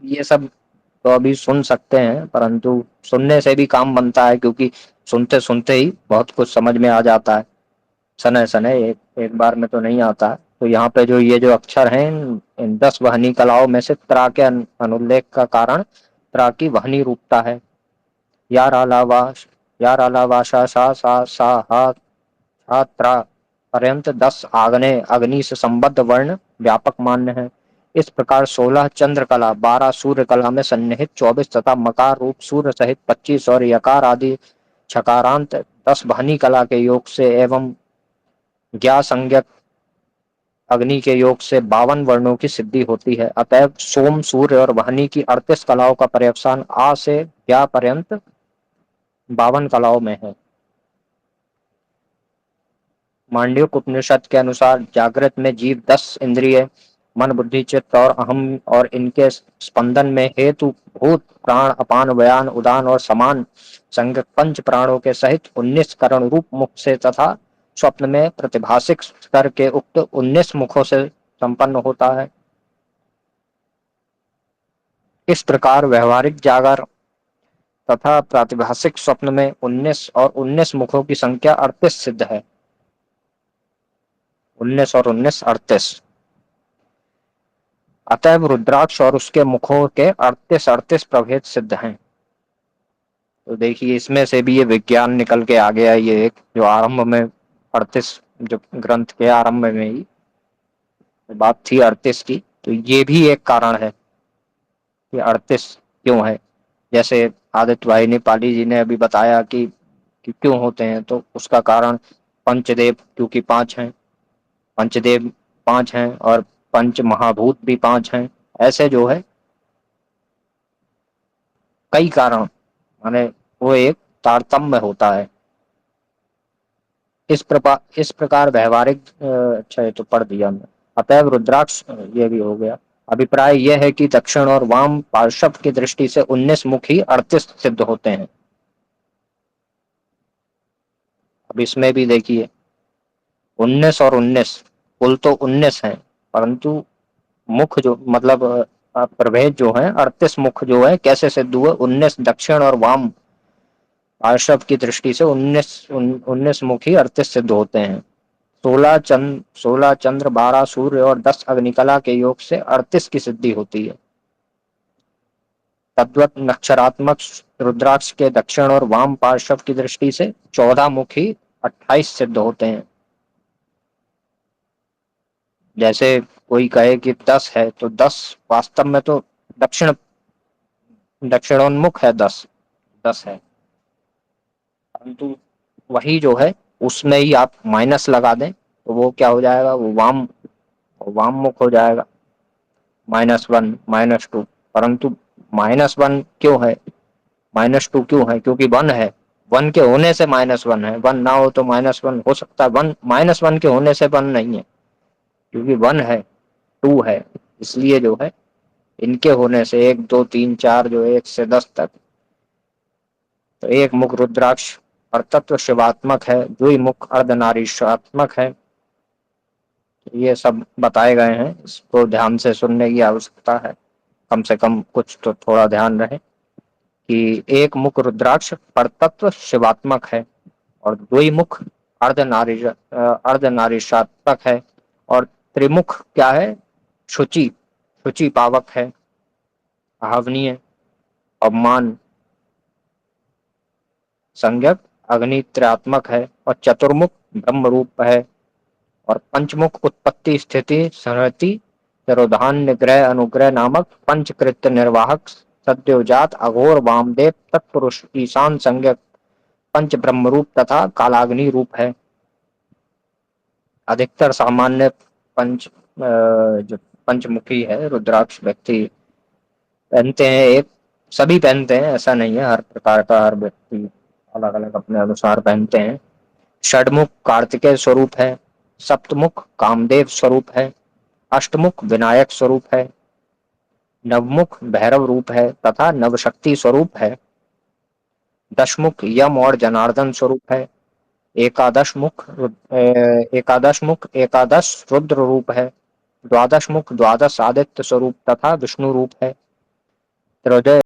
ये सब तो अभी सुन सकते हैं, परंतु सुनने से भी काम बनता है, क्योंकि सुनते सुनते ही बहुत कुछ समझ में आ जाता है। सने सने एक एक बार में तो नहीं आता है। तो यहाँ पे जो ये जो अक्षर हैं, इन 10 वहनी कलाओं में से त्रा के अनुल्लेख का कारण त्रा की वहनी रूपता है। यार अलावा यार अलावा शा सा सा सा हा हा त्रा पर्यंत 10 आग्नेय अग्नि से संबद्ध वर्ण व्यापक मान्य है। इस प्रकार 16 चंद्र कला, 12 सूर्य कला में सन्निहित 24 तथा मकार रूप सूर्य सहित 25 और यकार आदि छकारांत 10 वहनी कला के योग से एवं ज्ञा संज्ञक अग्नि के योग से 52 वर्णों की सिद्धि होती है। अतएव सोम, सूर्य और वहनी की 38 कलाओं का पर्यवसान आ से ज्ञा पर्यंत 52 कलाओं में है। मांडव्य उपनिषद के अनुसार जागृत में जीव 10 इंद्रिय मन, बुद्धि, चित्त और अहम और इनके स्पंदन में हेतु भूत प्राण, अपान, व्यान, उदान और समान संग पंच प्राणों के सहित 19 करण रूप मुख से तथा स्वप्न में प्रतिभासिक स्तर के उक्त 19 मुखों से संपन्न होता है। इस प्रकार व्यवहारिक जागर तथा प्रातिभासिक स्वप्न में 19 और 19 मुखों की संख्या 38 सिद्ध है। 19 और 19 38। अतएव रुद्राक्ष और उसके मुखों के 38 प्रभेद सिद्ध हैं। तो देखिए, इसमें से भी ये विज्ञान निकल के आ गया। ये एक जो आरंभ में 38, जो ग्रंथ के आरंभ में ही बात थी 38 की, तो ये भी एक कारण है कि 38 क्यों है। जैसे आदित्य भाई नेपाली जी ने अभी बताया कि क्यों होते हैं, तो उसका कारण पंचदेव क्योंकि 5 हैं, पंचदेव 5 हैं, और पंच महाभूत भी 5 हैं। ऐसे जो है कई कारण, माने वो एक तारतम्य होता है। इस प्रकार व्यवहारिक अच्छा, ये तो पढ़ दिया मैं। अतएव रुद्राक्ष, ये भी हो गया। अभिप्राय यह है कि दक्षिण और वाम पार्श्व की दृष्टि से 19 मुख ही 38 सिद्ध होते हैं। अब इसमें भी देखिए, 19 और 19, कुल तो 19 है, परंतु मुख जो मतलब प्रभेद जो है 38 मुख जो है कैसे सिद्ध हुए। 19 दक्षिण और वाम पार्श्व की दृष्टि से 19 मुख ही 38 सिद्ध होते हैं। 16 चंद्र, 12 सूर्य और 10 अग्निकला के योग से 38 की सिद्धि होती है। तद्वत नक्षरात्मक रुद्राक्ष के दक्षिण और वाम पार्श्व की दृष्टि से 14 मुख ही 28 सिद्ध होते हैं। जैसे कोई कहे कि 10 है, तो 10 वास्तव में तो दक्षिण दक्षिणोन्मुख है, 10 है, परंतु वही जो है उसमें ही आप माइनस लगा दें तो वो क्या हो जाएगा, वो वाम वाम मुख हो जाएगा। -1 -2, परंतु -1 क्यों है, -2 क्यों है, क्योंकि 1 है। 1 के होने से -1 है, 1 ना हो तो -1 हो सकता है। 1 -1 के होने से 1 नहीं है, क्योंकि 1 है, 2 है, इसलिए जो है इनके होने से 1 2 3 4 जो है 1 से 10 तक, तो एक मुख रुद्राक्ष और तत्व शिवात्मक है, जो ही मुख अर्धनारीश्वरात्मक है। ये सब बताए गए हैं, इसको ध्यान से सुनने की आवश्यकता है। कम से कम कुछ तो थोड़ा ध्यान रहे कि एक मुख रुद्राक्ष परतत्व शिवात्मक है और द्विमुख अर्धनारीश्वरात्मक है, और त्रिमुख क्या है, शुचि शुचि पावक है, आहवनीय, अवमान संज्ञक, अग्नित्रात्मक है, और चतुर्मुख ब्रह्म रूप है, और पंचमुख उत्पत्ति स्थिति संहति तिरोधान निग्रह अनुग्रह नामक पंचकृत्य निर्वाहक सद्योजात अघोर वामदेव तत्पुरुष ईशान संज्ञक पंच ब्रह्म रूप तथा कालाग्नि रूप है। अधिकतर सामान्य जो पंचमुखी है रुद्राक्ष व्यक्ति पहनते हैं, एक सभी पहनते हैं, ऐसा नहीं है, हर प्रकार का हर व्यक्ति अलग अलग अपने अनुसार पहनते हैं। षडमुख कार्तिकेय स्वरूप है, सप्तमुख कामदेव स्वरूप है, अष्टमुख विनायक स्वरूप है, नवमुख भैरव रूप है तथा नवशक्ति स्वरूप है, दशमुख यम और जनार्दन स्वरूप है, एकादश मुख एकादश रुद्र रूप है, द्वादश मुख द्वादश आदित्य स्वरूप तथा विष्णु रूप है, फिरोजय